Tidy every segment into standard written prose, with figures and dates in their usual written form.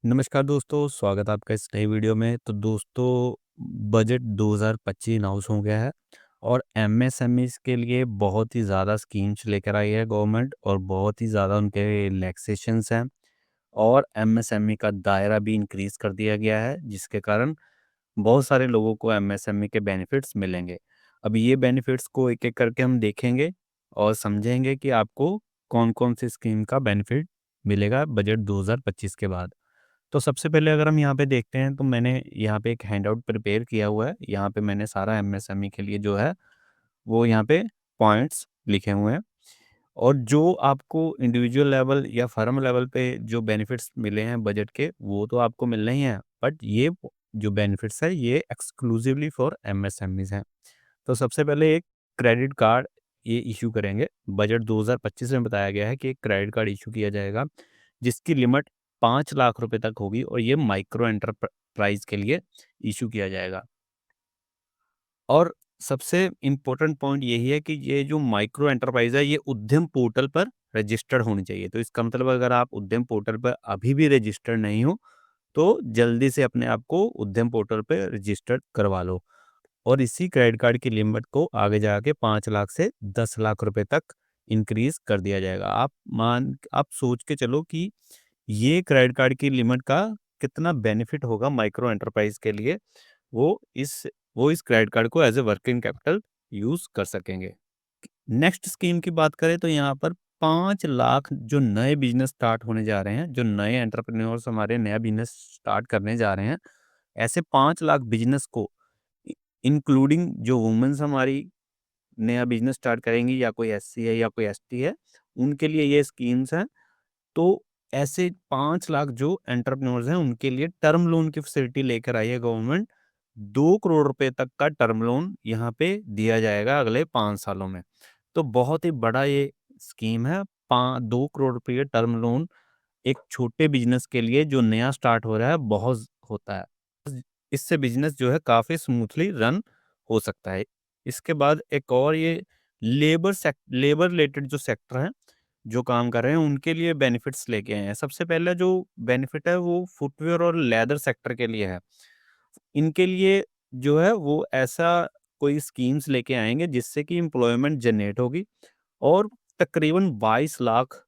नमस्कार दोस्तों, स्वागत है आपका इस नई वीडियो में। तो दोस्तों, बजट 2025 अनाउंस हो गया है और एमएसएमईज़ के लिए बहुत ही ज़्यादा स्कीम्स लेकर आई है गवर्नमेंट और बहुत ही ज़्यादा उनके रिलैक्सेशंस हैं और एमएसएमई का दायरा भी इंक्रीज़ कर दिया गया है, जिसके कारण बहुत सारे लोगों को एमएसएमई के बेनिफिट्स मिलेंगे। अब ये बेनिफिट्स को एक-एक करके हम देखेंगे और समझेंगे कि आपको कौन-कौन सी स्कीम का बेनिफिट मिलेगा बजट 2025 के बाद। तो सबसे पहले अगर हम यहाँ पे देखते हैं तो मैंने यहाँ पे एक हैंडआउट प्रिपेयर किया हुआ है। यहाँ पे मैंने सारा एमएसएमई के लिए जो है वो यहाँ पे पॉइंट्स लिखे हुए हैं और जो आपको इंडिविजुअल लेवल या फर्म लेवल पे जो बेनिफिट्स मिले हैं बजट के वो तो आपको मिलने ही हैं, बट ये जो बेनिफिट्स है ये एक्सक्लूसिवली फॉर एमएसएमईज हैं। तो सबसे पहले एक क्रेडिट कार्ड ये इशू करेंगे। बजट 2025 में बताया गया है कि एक क्रेडिट कार्ड इशू किया जाएगा जिसकी लिमिट 5 लाख रुपए तक होगी और ये माइक्रो एंटरप्राइज के लिए इशू किया जाएगा। और सबसे इम्पोर्टेंट पॉइंट यही है कि ये जो माइक्रो एंटरप्राइज है ये उद्यम पोर्टल पर रजिस्टर्ड होनी चाहिए। तो इसका मतलब अगर आप उद्यम पोर्टल पर अभी भी रजिस्टर्ड नहीं हो तो जल्दी से अपने आप को उद्यम पोर्टल पे रजिस्टर्ड करवा लो। और इसी क्रेडिट कार्ड की लिमिट को आगे जाके 5 लाख से 10 लाख रुपए तक इंक्रीज कर दिया जाएगा। आप सोच के चलो कि ये क्रेडिट कार्ड की लिमिट का कितना बेनिफिट होगा माइक्रो एंटरप्राइज के लिए। वो इस वो इस क्रेडिट कार्ड को as a working capital use कर सकेंगे। नेक्स्ट स्कीम की बात करें तो यहाँ पर 5 लाख जो नए बिजनेस स्टार्ट होने जा रहे हैं, जो नए एंटरप्रेन्योर्स हमारे नया बिजनेस स्टार्ट करने जा रहे हैं, ऐसे 5 लाख बिजनेस को इंक्लूडिंग जो वुमेन्स हमारी नया बिजनेस स्टार्ट करेंगी या कोई एससी है या कोई एसटी है, उनके लिए ये स्कीम्स हैं। तो ऐसे 5 लाख जो एंटरप्रेन्योर्स हैं उनके लिए टर्म लोन की फैसिलिटी लेकर आई है गवर्नमेंट। 2 करोड़ रुपए तक का टर्म लोन यहाँ पे दिया जाएगा अगले 5 सालों में। तो बहुत ही बड़ा ये स्कीम है। 2 करोड़ रुपये टर्म लोन एक छोटे बिजनेस के लिए जो नया स्टार्ट हो रहा है बहुत होता है। इससे बिजनेस जो है काफी स्मूथली रन हो सकता है। इसके बाद एक और ये लेबर रिलेटेड जो सेक्टर है जो काम कर रहे हैं उनके लिए बेनिफिट्स लेके आए हैं। सबसे पहला जो बेनिफिट है वो फुटवेयर और लेदर सेक्टर के लिए है। इनके लिए जो है वो ऐसा कोई स्कीम्स लेके आएंगे जिससे कि एम्प्लॉयमेंट जनरेट होगी और तकरीबन 22 लाख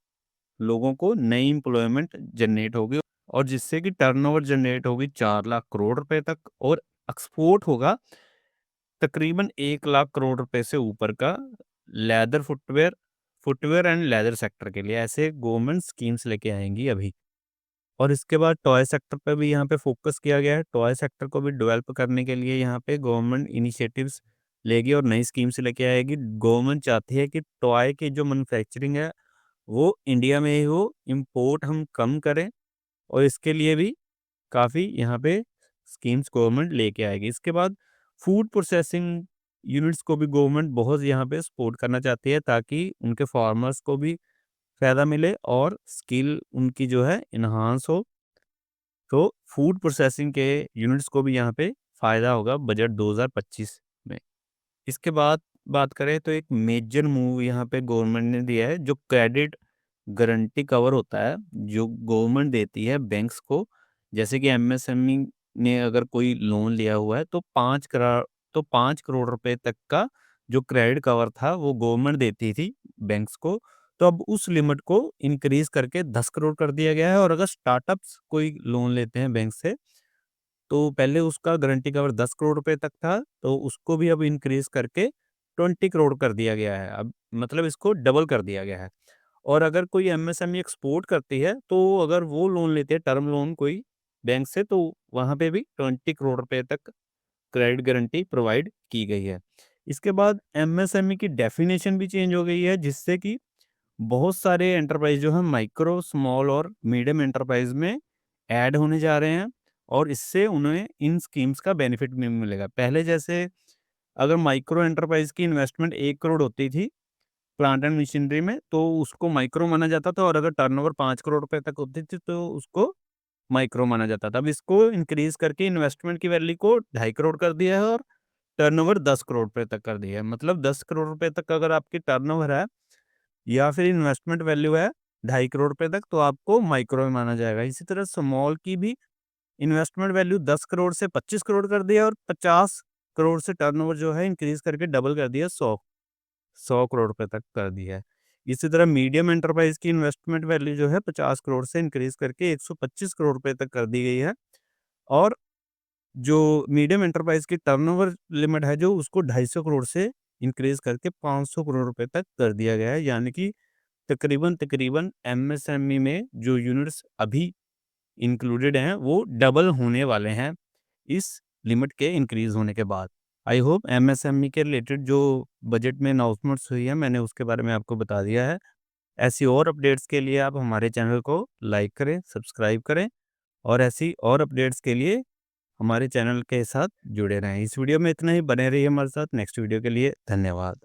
लोगों को नई एम्प्लॉयमेंट जनरेट होगी और जिससे कि टर्नओवर जनरेट होगी 4 लाख करोड़ रुपए तक और एक्सपोर्ट होगा तकरीबन 1 लाख करोड़ रुपए से ऊपर का leather footwear and leather sector के लिए ऐसे गवर्नमेंट स्कीम्स लेके आएंगी अभी। और इसके बाद टॉय सेक्टर पे भी यहाँ पे फोकस किया गया है। टॉय सेक्टर को भी डेवलप करने के लिए यहाँ पे गवर्नमेंट इनिशिएटिव्स लेगी और नई स्कीम्स लेके आएगी। गवर्नमेंट चाहती है कि टॉय की जो मैन्युफैक्चरिंग है वो इंडिया में ही हो, इम्पोर्ट हम कम करें और इसके लिए भी काफ़ी यहाँ पे स्कीम्स गवर्नमेंट लेके आएगी। इसके बाद फूड प्रोसेसिंग यूनिट्स को भी गवर्नमेंट बहुत यहाँ पे सपोर्ट करना चाहती है ताकि उनके फार्मर्स को भी फ़ायदा मिले और स्किल उनकी जो है एनहांस हो। तो फूड प्रोसेसिंग के यूनिट्स को भी यहाँ पे फ़ायदा होगा बजट 2025 में। इसके बाद बात करें तो एक मेजर मूव यहाँ पे गवर्नमेंट ने दिया है जो क्रेडिट गारंटी कवर होता है जो गवर्नमेंट देती है बैंक्स को। जैसे कि एमएसएमई ने अगर कोई लोन लिया हुआ है तो 5 करोड़ रुपए तक का जो क्रेडिट कवर था वो गवर्नमेंट देती थी बैंक्स को। तो अब उस लिमिट को इंक्रीज करके 10 करोड़ कर दिया गया है और अगर स्टार्टअप्स कोई लोन लेते हैं बैंक से तो पहले उसका गारंटी कवर 10 करोड़ रुपए तक था, तो उसको भी अब इंक्रीज़ करके 20 करोड़ कर दिया गया है। अब मतलब इसको डबल कर दिया गया है। और अगर कोई एमएसएमई एक्सपोर्ट करती है, तो अगर वो लोन लेते हैं टर्म लोन कोई बैंक से, तो वहाँ पे भी 20 करोड़ रुपए तक क्रेडिट गारंटी प्रोवाइड की गई है। इसके बाद एमएसएमई की डेफिनेशन भी चेंज हो गई है, जिससे कि बहुत सारे एंटरप्राइज जो है माइक्रो, स्मॉल और मीडियम एंटरप्राइज में ऐड होने जा रहे हैं और इससे उन्हें इन स्कीम्स का बेनिफिट भी मिलेगा। पहले जैसे अगर माइक्रो एंटरप्राइज की इन्वेस्टमेंट 1 करोड़ होती थी प्लांट एंड मशीनरी में तो उसको माइक्रो माना जाता था और अगर टर्नओवर 5 करोड़ रुपए तक होती थी तो उसको माइक्रो माना जाता था। अब इसको इंक्रीज करके इन्वेस्टमेंट की वैल्यू को 2.5 करोड़ कर दिया है और टर्नओवर 10 करोड़ रुपए तक कर दिया है। मतलब 10 करोड़ रुपए तक अगर आपकी टर्नओवर है या फिर इन्वेस्टमेंट वैल्यू है ₹2.5 करोड़ तक, तो आपको माइक्रो में माना जाएगा। इसी तरह स्मॉल की भी इन्वेस्टमेंट वैल्यू 10 करोड़ से 25 करोड़ कर दिया और 50 करोड़ से टर्नओवर जो है इंक्रीज़ करके डबल कर दिया, 100 करोड़ रुपए तक कर दिया है। इसी तरह मीडियम एंटरप्राइज़ की इन्वेस्टमेंट वैल्यू जो है 50 करोड़ से इंक्रीज़ करके 125 करोड़ रुपए तक कर दी गई है और जो मीडियम एंटरप्राइज़ की टर्नओवर लिमिट है जो उसको 250 करोड़ से इंक्रीज़ करके 500 करोड़ रुपए तक कर दिया गया है। यानी कि तकरीबन एमएसएमई में जो यूनिट्स अभी इंक्लूडेड हैं वो डबल होने वाले हैं इस लिमिट के इंक्रीज़ होने के बाद। आई होप एमएसएमई के रिलेटेड जो बजट में अनाउंसमेंट्स हुई है मैंने उसके बारे में आपको बता दिया है। ऐसी और अपडेट्स के लिए आप हमारे चैनल को लाइक करें, सब्सक्राइब करें और ऐसी और अपडेट्स के लिए हमारे चैनल के साथ जुड़े रहें। इस वीडियो में इतना ही, बने रहिए हमारे साथ। नेक्स्ट वीडियो के लिए धन्यवाद।